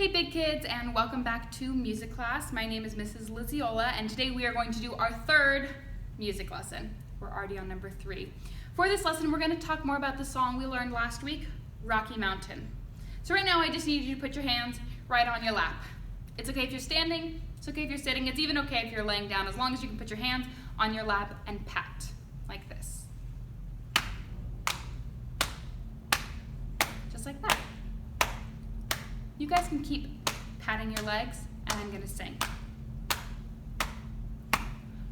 Hey big kids, and welcome back to music class. My name is Mrs. Lizaola, and today we are going to do our third music lesson. We're already on number 3. For this lesson, we're going to talk more about the song we learned last week, Rocky Mountain. So right now, I just need you to put your hands right on your lap. It's okay if you're standing, it's okay if you're sitting, it's even okay if you're laying down, as long as you can put your hands on your lap and pat, like this. Just like that. You guys can keep patting your legs, and I'm gonna sing.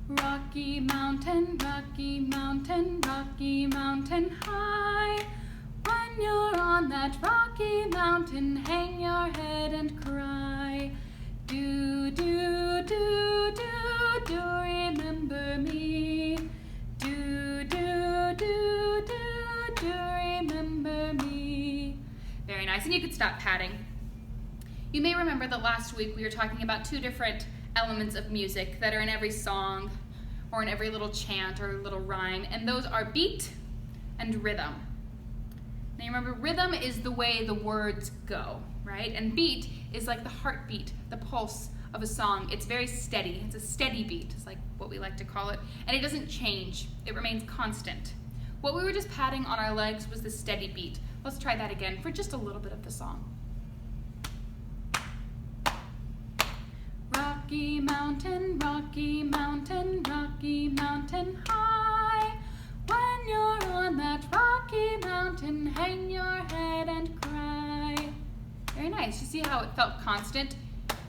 Rocky Mountain, Rocky Mountain, Rocky Mountain high. When you're on that Rocky Mountain, hang your head and cry. Do, do, do, do, do, remember me. Do, do, do, do, do, remember me. Very nice, and you can stop patting. You may remember that last week we were talking about 2 different elements of music that are in every song or in every little chant or little rhyme, and those are beat and rhythm. Now you remember, rhythm is the way the words go, right? And beat is like the heartbeat, the pulse of a song. It's very steady. It's a steady beat, is like what we like to call it, and it doesn't change. It remains constant. What we were just patting on our legs was the steady beat. Let's try that again for just a little bit of the song. Rocky Mountain, Rocky Mountain, Rocky Mountain high. When you're on that Rocky Mountain, hang your head and cry. Very nice. You see how it felt constant?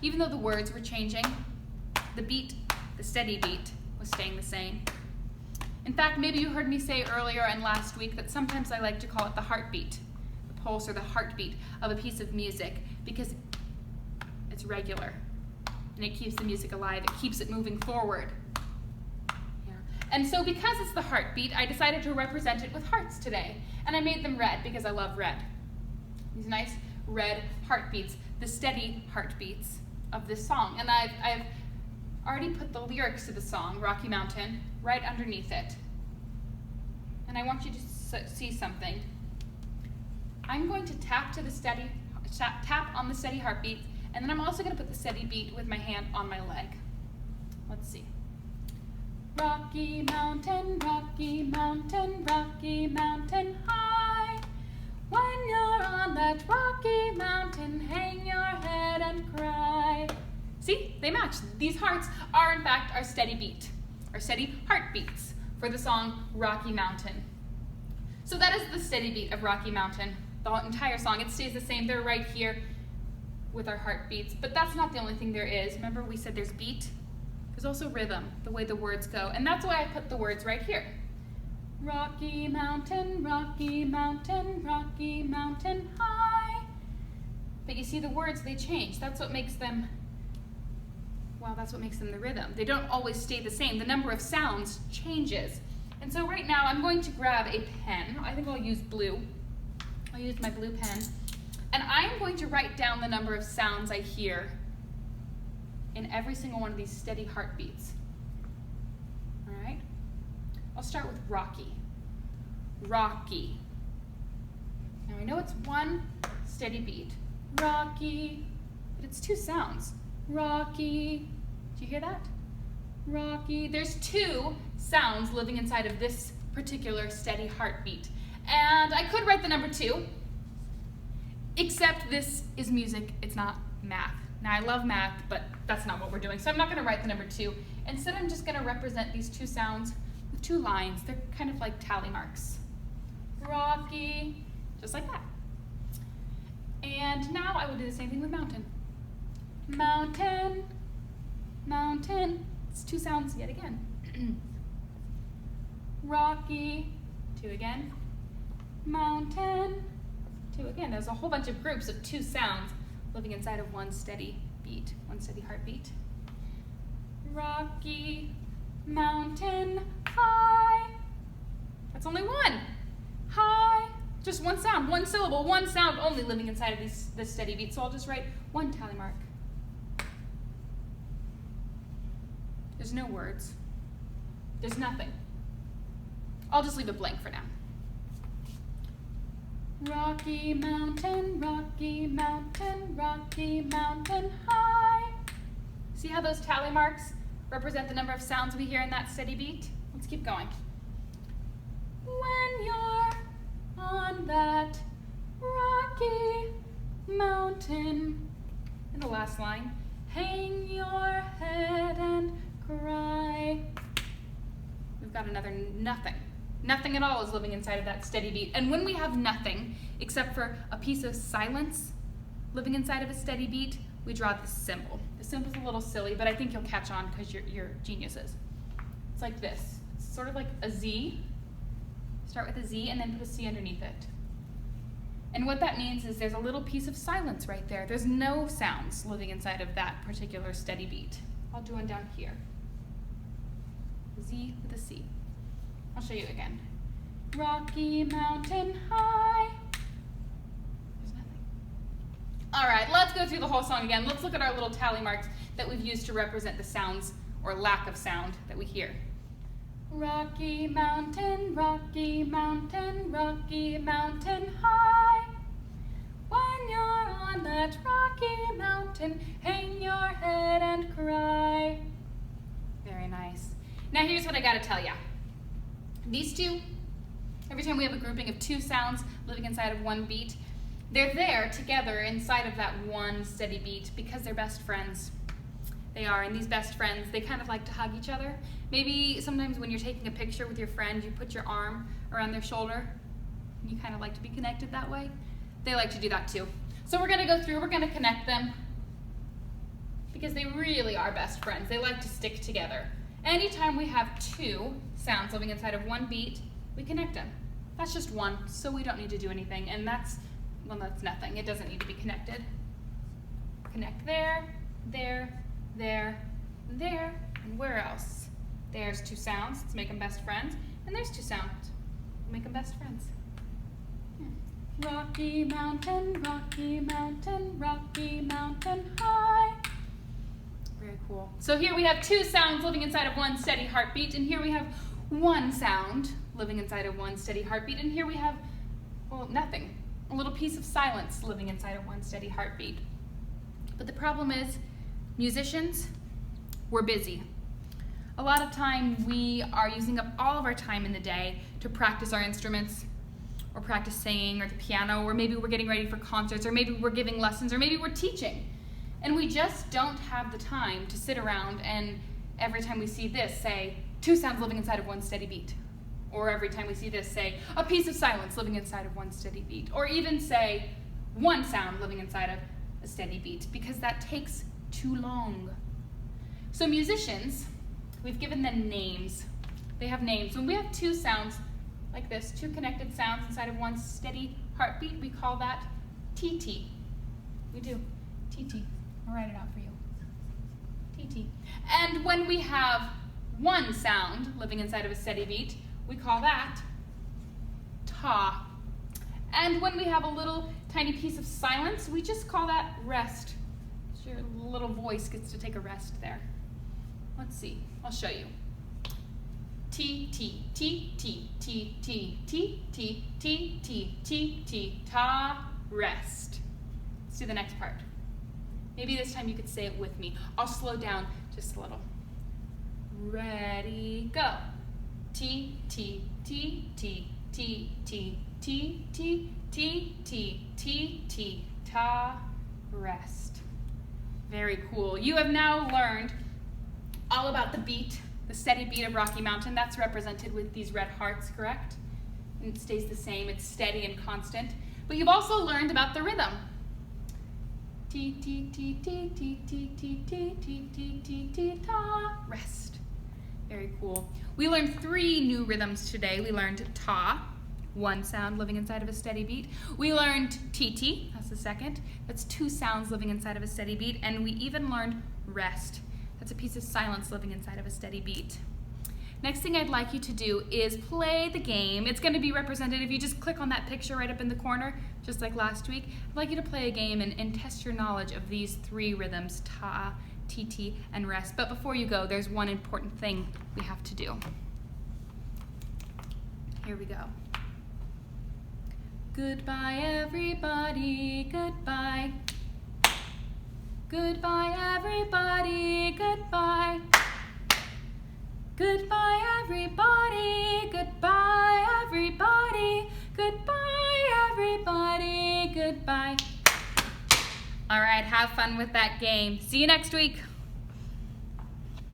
Even though the words were changing, the beat, the steady beat, was staying the same. In fact, maybe you heard me say earlier and last week that sometimes I like to call it the heartbeat, the pulse or the heartbeat of a piece of music, because it's regular. And it keeps the music alive, it keeps it moving forward. Yeah. And so because it's the heartbeat, I decided to represent it with hearts today. And I made them red because I love red. These nice red heartbeats, the steady heartbeats of this song. And I've already put the lyrics to the song, Rocky Mountain, right underneath it. And I want you to see something. I'm going to tap on the steady heartbeat, and then I'm also going to put the steady beat with my hand on my leg. Let's see. Rocky Mountain, Rocky Mountain, Rocky Mountain high. When you're on that Rocky Mountain, hang your head and cry. See, they match. These hearts are in fact our steady beat, our steady heartbeats for the song Rocky Mountain. So that is the steady beat of Rocky Mountain. The entire song, it stays the same. They're right here with our heartbeats, but that's not the only thing there is. Remember we said there's beat? There's also rhythm, the way the words go, and that's why I put the words right here. Rocky Mountain, Rocky Mountain, Rocky Mountain high. But you see the words, they change. That's what makes them, well, that's what makes them the rhythm. They don't always stay the same. The number of sounds changes. And so right now I'm going to grab a pen. I think I'll use blue. I'll use my blue pen. And I'm going to write down the number of sounds I hear in every single one of these steady heartbeats. All right? I'll start with Rocky. Rocky. Now I know it's one steady beat. Rocky. But it's 2 sounds. Rocky. Do you hear that? Rocky. There's 2 sounds living inside of this particular steady heartbeat. And I could write the number 2. Except this is music, it's not math. Now I love math, but that's not what we're doing. So I'm not gonna write the number 2. Instead, I'm just gonna represent these 2 sounds with 2 lines. They're kind of like tally marks. Rocky, just like that. And now I will do the same thing with mountain. Mountain, mountain. It's 2 sounds yet again. Rocky, 2 again. Mountain, 2 again. There's a whole bunch of groups of 2 sounds living inside of one steady beat, one steady heartbeat. Rocky Mountain high. That's only 1. High. Just 1 sound, 1 syllable, 1 sound only living inside of this steady beat. So I'll just write 1 tally mark. There's no words. There's nothing. I'll just leave it blank for now. Rocky Mountain, Rocky Mountain, Rocky Mountain high. See how those tally marks represent the number of sounds we hear in that steady beat? Let's keep going. When you're on that rocky mountain, and the last line, hang your head and cry. We've got another nothing. Nothing at all is living inside of that steady beat. And when we have nothing, except for a piece of silence living inside of a steady beat, we draw this symbol. The symbol's a little silly, but I think you'll catch on because you're geniuses. It's like this. It's sort of like a Z. Start with a Z and then put a C underneath it. And what that means is there's a little piece of silence right there. There's no sounds living inside of that particular steady beat. I'll do one down here. Z with a C. I'll show you again. Rocky Mountain high. There's nothing. All right, let's go through the whole song again. Let's look at our little tally marks that we've used to represent the sounds or lack of sound that we hear. Rocky Mountain, Rocky Mountain, Rocky Mountain high. When you're on that rocky mountain, hang your head and cry. Very nice. Now here's what I gotta tell ya. These two, every time we have a grouping of two sounds living inside of one beat, they're there together inside of that one steady beat because they're best friends. They are, and these best friends, they kind of like to hug each other. Maybe sometimes when you're taking a picture with your friend, you put your arm around their shoulder. You kind of like to be connected that way. They like to do that too. So we're gonna go through, we're gonna connect them because they really are best friends. They like to stick together. Anytime we have two sounds living inside of one beat, we connect them. That's just one, so we don't need to do anything, and that's nothing. It doesn't need to be connected. Connect there, there, there, there, and where else? There's two sounds, let's make them best friends, and there's two sounds, we'll make them best friends. Rocky Mountain, Rocky Mountain, Rocky Mountain high. Very cool. So here we have two sounds living inside of one steady heartbeat, and here we have one sound living inside of one steady heartbeat, and here we have, well, nothing. A little piece of silence living inside of one steady heartbeat. But the problem is, musicians, we're busy. A lot of time we are using up all of our time in the day to practice our instruments, or practice singing, or the piano, or maybe we're getting ready for concerts, or maybe we're giving lessons, or maybe we're teaching. And we just don't have the time to sit around and every time we see this, say, two sounds living inside of one steady beat. Or every time we see this, say, a piece of silence living inside of one steady beat. Or even say, one sound living inside of a steady beat, because that takes too long. So musicians, we've given them names. They have names. When we have two sounds like this, two connected sounds inside of one steady heartbeat, we call that TT. We do, TT. I'll write it out for you. TT. And when we have one sound living inside of a steady beat, we call that ta. And when we have a little tiny piece of silence, we just call that rest. So your little voice gets to take a rest there. Let's see, I'll show you. T, T, T, T, T, T, T, T, T, T, T, T, ta, rest. Let's do the next part. Maybe this time you could say it with me. I'll slow down just a little. Ready, go. T, T, T, T, T, T, T, T, T, T, T, T, ta, rest. Very cool. You have now learned all about the beat, the steady beat of Rocky Mountain. That's represented with these red hearts, correct? And it stays the same, it's steady and constant. But you've also learned about the rhythm. T, T, T, T, T, T, T, T, T, T, T, T, ta, rest. Very cool. We learned 3 new rhythms today. We learned ta, one sound living inside of a steady beat. We learned TT, that's the second. That's 2 sounds living inside of a steady beat. And we even learned rest. That's a piece of silence living inside of a steady beat. Next thing I'd like you to do is play the game. It's going to be represented if you just click on that picture right up in the corner, just like last week. I'd like you to play a game and test your knowledge of these 3 rhythms, ta, TT, and rest. But before you go, there's one important thing we have to do. Here we go. Goodbye, everybody, goodbye. Goodbye, everybody, goodbye. Goodbye, everybody, goodbye, everybody. Goodbye, everybody, goodbye. All right, have fun with that game. See you next week.